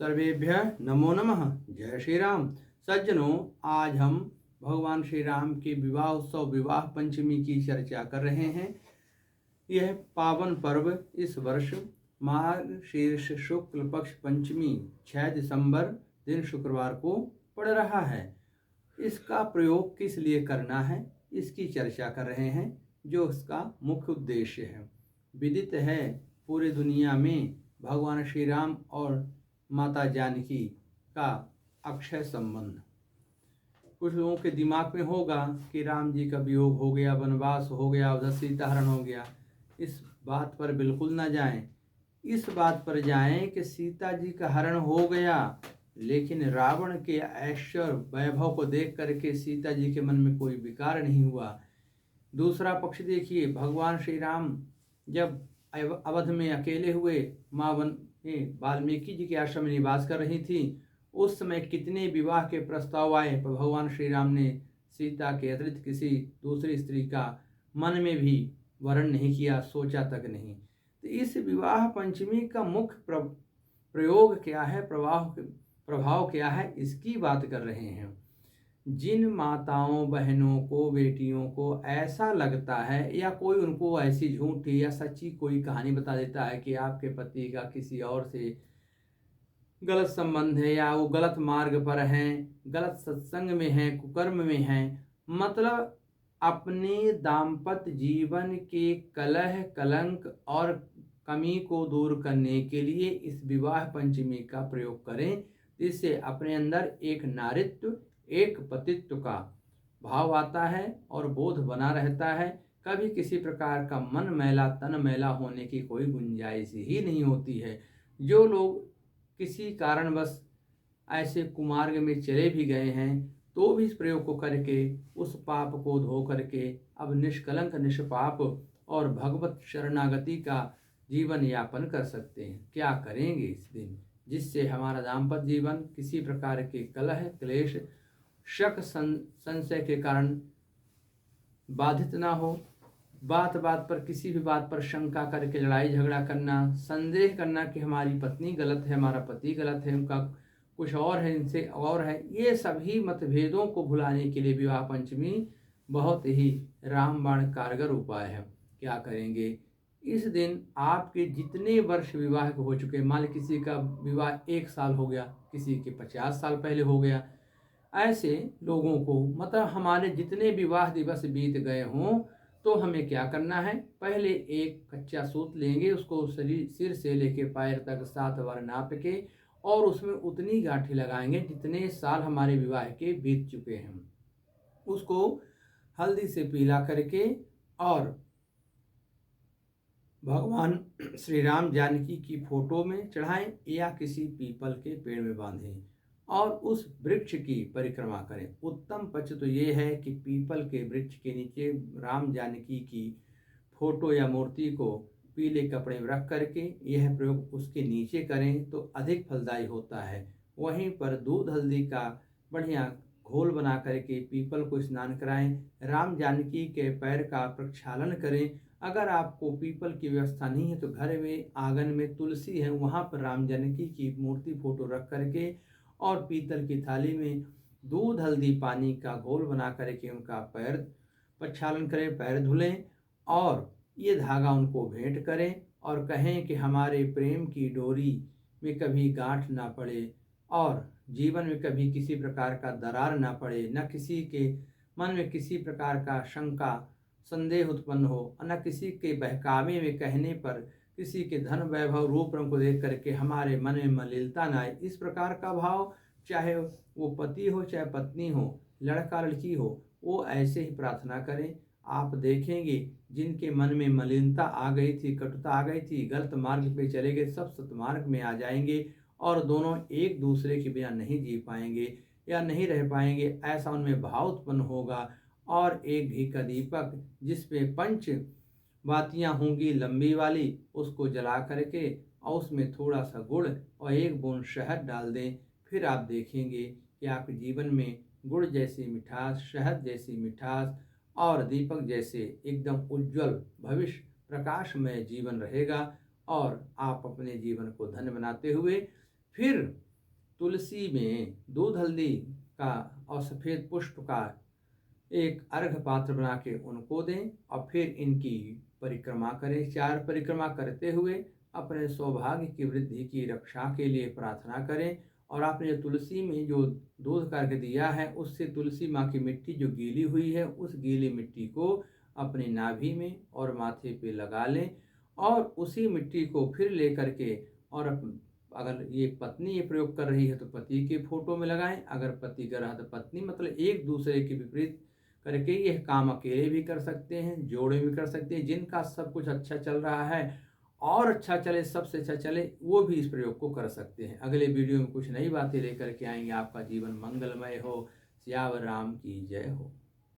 सर्वेभ्यः नमो नमः। जय श्री राम। सज्जनों, आज हम भगवान श्री राम के विवाह उत्सव विवाह पंचमी की चर्चा कर रहे हैं। यह पावन पर्व इस वर्ष माघ शीर्ष शुक्ल पक्ष पंचमी 6 दिसंबर दिन शुक्रवार को पड़ रहा है। इसका प्रयोग किस लिए करना है, इसकी चर्चा कर रहे हैं, जो इसका मुख्य उद्देश्य है। विदित है पूरी दुनिया में भगवान श्री राम और माता जानकी का अक्षय संबंध। कुछ लोगों के दिमाग में होगा कि राम जी का वियोग हो गया, वनवास हो गया, उधर सीता हरण हो गया। इस बात पर बिल्कुल ना जाएं। इस बात पर जाएं कि सीता जी का हरण हो गया, लेकिन रावण के ऐश्वर्य वैभव को देख करके सीता जी के मन में कोई विकार नहीं हुआ। दूसरा पक्ष देखिए, भगवान श्री राम जब अवध में अकेले हुए, माँ वाल्मीकि जी के आश्रम में निवास कर रही थी, उस समय कितने विवाह के प्रस्ताव आए, पर भगवान श्री राम ने सीता के अतिरिक्त किसी दूसरी स्त्री का मन में भी वर्ण नहीं किया, सोचा तक नहीं। तो इस विवाह पंचमी का मुख्य प्रयोग क्या है, प्रभाव क्या है, इसकी बात कर रहे हैं। जिन माताओं बहनों को, बेटियों को ऐसा लगता है या कोई उनको ऐसी झूठी या सच्ची कोई कहानी बता देता है कि आपके पति का किसी और से गलत संबंध है या वो गलत मार्ग पर हैं, गलत सत्संग में हैं, कुकर्म में हैं, मतलब अपने दाम्पत्य जीवन के कलह, कलंक और कमी को दूर करने के लिए इस विवाह पंचमी का प्रयोग करें, जिससे अपने अंदर एक नारित्व, एक पतित्व का भाव आता है और बोध बना रहता है। कभी किसी प्रकार का मन मैला, तन मैला होने की कोई गुंजाइश ही नहीं होती है। जो लोग किसी कारणवश ऐसे कुमार्ग में चले भी गए हैं, तो भी इस प्रयोग को करके उस पाप को धो करके अब निष्कलंक, निष्पाप और भगवत शरणागति का जीवन यापन कर सकते हैं। क्या करेंगे इस दिन, जिससे हमारा दाम्पत्य जीवन किसी प्रकार के कलह, क्लेश, शक, संशय के कारण बाधित ना हो। बात बात पर, किसी भी बात पर शंका करके लड़ाई झगड़ा करना, संदेह करना कि हमारी पत्नी गलत है, हमारा पति गलत है, उनका कुछ और है, इनसे और है, ये सभी मतभेदों को भुलाने के लिए विवाह पंचमी बहुत ही रामबाण कारगर उपाय है। क्या करेंगे इस दिन, आपके जितने वर्ष विवाह हो चुके, मान लीजिए किसी का विवाह 1 साल हो गया, किसी के 50 साल पहले हो गया, ऐसे लोगों को, मतलब हमारे जितने विवाह दिवस बीत गए हों, तो हमें क्या करना है, पहले एक कच्चा सूत लेंगे, उसको सिर से लेके पैर तक 7 बार नाप के और उसमें उतनी गांठी लगाएंगे जितने साल हमारे विवाह के बीत चुके हैं। उसको हल्दी से पीला करके और भगवान श्री राम जानकी की फोटो में चढ़ाएं या किसी पीपल के पेड़ में बांधें और उस वृक्ष की परिक्रमा करें। उत्तम पक्ष तो ये है कि पीपल के वृक्ष के नीचे राम जानकी की फोटो या मूर्ति को पीले कपड़े में रख करके यह प्रयोग उसके नीचे करें तो अधिक फलदायी होता है। वहीं पर दूध हल्दी का बढ़िया घोल बना करके पीपल को स्नान कराएं, राम जानकी के पैर का प्रक्षालन करें। अगर आपको पीपल की व्यवस्था नहीं है तो घर में आंगन में तुलसी है, वहाँ पर राम जानकी की मूर्ति फोटो रख करके और पीतल की थाली में दूध हल्दी पानी का घोल बना करके उनका पैर प्रक्षालन करें, पैर धुलें और ये धागा उनको भेंट करें और कहें कि हमारे प्रेम की डोरी में कभी गांठ ना पड़े और जीवन में कभी किसी प्रकार का दरार ना पड़े, न किसी के मन में किसी प्रकार का शंका, संदेह उत्पन्न हो, न किसी के बहकावे में कहने पर किसी के धन, वैभव, रूप रंग को देख करके हमारे मन में मलिनता न आए। इस प्रकार का भाव, चाहे वो पति हो चाहे पत्नी हो, लड़का लड़की हो, वो ऐसे ही प्रार्थना करें। आप देखेंगे जिनके मन में मलिनता आ गई थी, कटुता आ गई थी, गलत मार्ग पे चले गए, सब सतमार्ग में आ जाएंगे और दोनों एक दूसरे के बिना नहीं जी पाएंगे या नहीं रह पाएंगे, ऐसा उनमें भाव उत्पन्न होगा। और एक घी का दीपक जिसमें 5 बातियां होंगी लंबी वाली, उसको जला करके और उसमें थोड़ा सा गुड़ और 1 बूंद शहद डाल दें। फिर आप देखेंगे कि आपके जीवन में गुड़ जैसी मिठास, शहद जैसी मिठास और दीपक जैसे एकदम उज्जवल भविष्य प्रकाशमय जीवन रहेगा और आप अपने जीवन को धन्य बनाते हुए फिर तुलसी में दूध हल्दी का और सफ़ेद पुष्प का एक अर्घ पात्र बना के उनको दें और फिर इनकी परिक्रमा करें। 4 परिक्रमा करते हुए अपने सौभाग्य की वृद्धि की रक्षा के लिए प्रार्थना करें। और आपने जो तुलसी में जो दूध का अर्घ दिया है उससे तुलसी माँ की मिट्टी जो गीली हुई है उस गीली मिट्टी को अपनी नाभि में और माथे पे लगा लें और उसी मिट्टी को फिर लेकर के और अगर ये पत्नी ये प्रयोग कर रही है तो पति के फोटो में लगाएं, अगर पति कर रहा है तो पत्नी, मतलब एक दूसरे के विपरीत करके यह काम अकेले भी कर सकते हैं, जोड़े भी कर सकते हैं। जिनका सब कुछ अच्छा चल रहा है और अच्छा चले, सबसे अच्छा चले, वो भी इस प्रयोग को कर सकते हैं। अगले वीडियो में कुछ नई बातें लेकर के आएंगे। आपका जीवन मंगलमय हो। सियावर राम की जय हो।